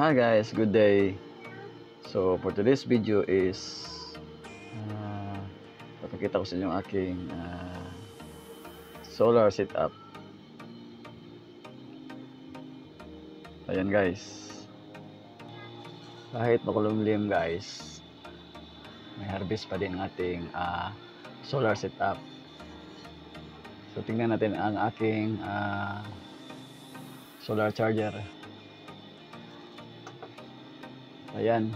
Hi guys, good day. So for today's video is papakita ko sa inyo ang aking solar setup. Ayan guys, kahit makulumlim guys, may harvest pa din ang ating solar setup. So tingnan natin ang aking solar charger. Ayan,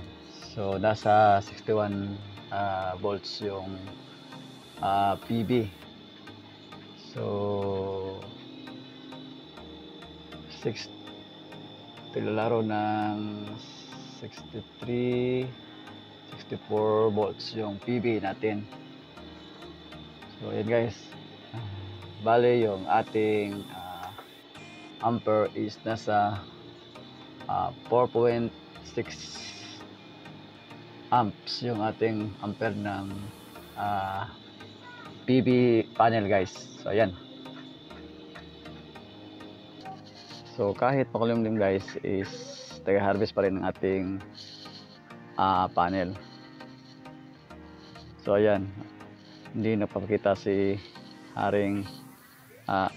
so nasa 61 volts yung PV. So 6 tilalaro ng 63 64 volts yung PV natin. So ayan guys, bale yung ating ampere is nasa 4.6 amps yung ating ampere ng PV panel guys. So ayan, so kahit makulimlim guys is taga-harvest pa rin ng ating panel. So ayan, hindi nagpapakita si haring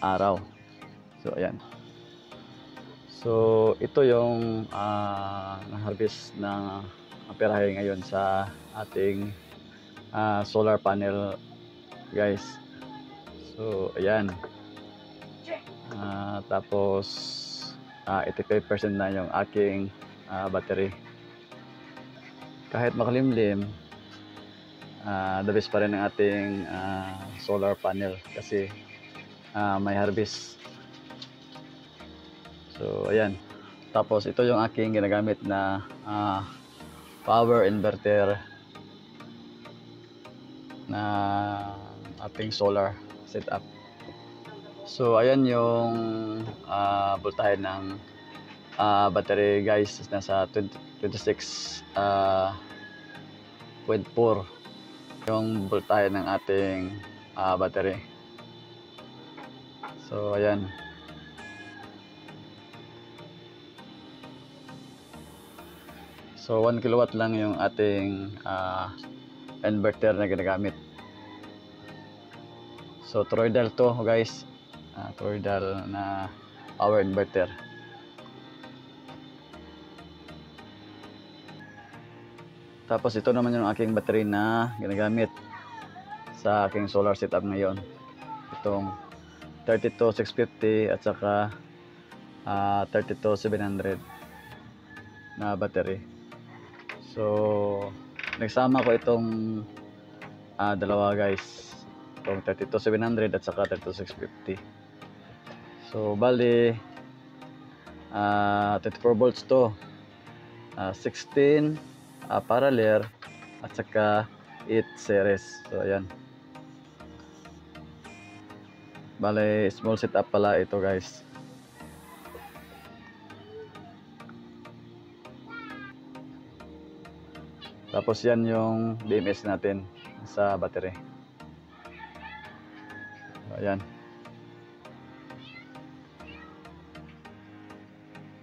araw. So ayan, so ito yung na-harvest na aperahe ngayon sa ating solar panel guys. So ayan, tapos 85% na yung aking battery. Kahit makulimlim, the best pa rin ang ating solar panel kasi may harvest. So ayan, tapos ito yung aking ginagamit na power inverter na ating solar setup. So ayan yung voltahe ng battery guys, nasa 26.4 yung voltahe ng ating battery. So ayan, so 1 kilowatt lang yung ating inverter na ginagamit. So toroidal to guys, toroidal na power inverter. Tapos ito naman yung aking battery na ginagamit sa aking solar setup ngayon, itong 32650 at saka 32700 na battery. So nagsama ko itong dalawa guys, itong 32700 at saka 32650. So bali 24 volts to, 16 parallel at saka 8 series. So ayan, bale small setup pala ito guys. Tapos yan yung BMS natin sa battery. So ayan,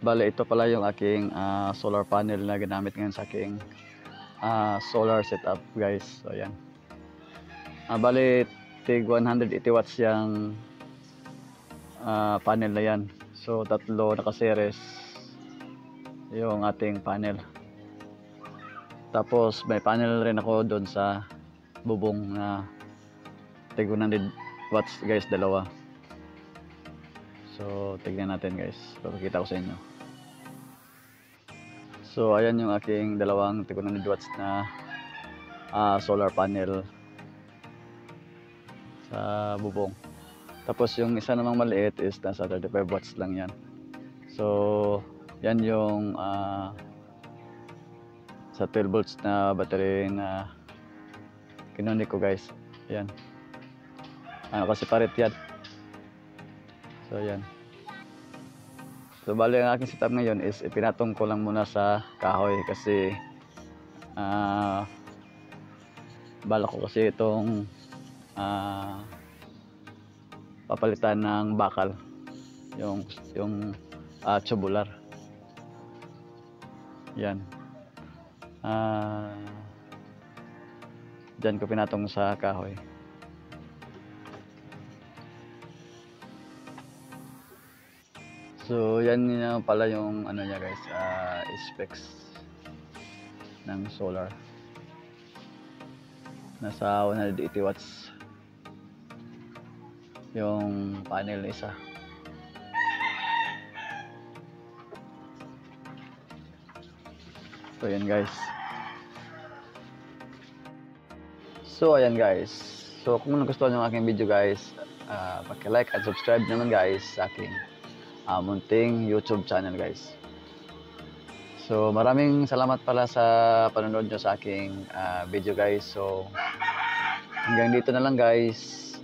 bale ito pala yung aking solar panel na ginamit ngayon sa aking solar setup guys. So ayan, bale tig 180 watts yung panel na yan. So tatlo nakaseries yung ating panel. Tapos may panel rin ako doon sa bubong na tig 100 watts guys, dalawa. So tignan natin guys, papakita ko sa inyo. So ayan yung aking dalawang tig 100 watts na solar panel sa bubong. Tapos yung isa namang maliit is nasa 35 watts lang yan. So yan yung sa 12 volts na battery na kinunik ko guys. Ayan, nakaseparate yan. So ayan, so bali ang aking setup ngayon is ipinatong ko lang muna sa kahoy kasi balak ko kasi itong papalitan ng bakal, yung tubular. Yan. Diyan ko pinatong sa kahoy. So, yan na pala yung ano niya guys, specs ng solar. Nasa 180 watts yung panel na isa. So, yan guys. So, ayan guys. So, kung nagustuhan yung aking video guys, paki-like at subscribe naman guys sa aking munting YouTube channel guys. So, maraming salamat pala sa panonood nyo sa aking video guys. So, hanggang dito na lang guys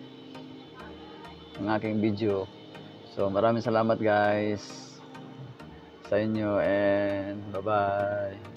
ang aking video. So, maraming salamat guys sa inyo and bye-bye.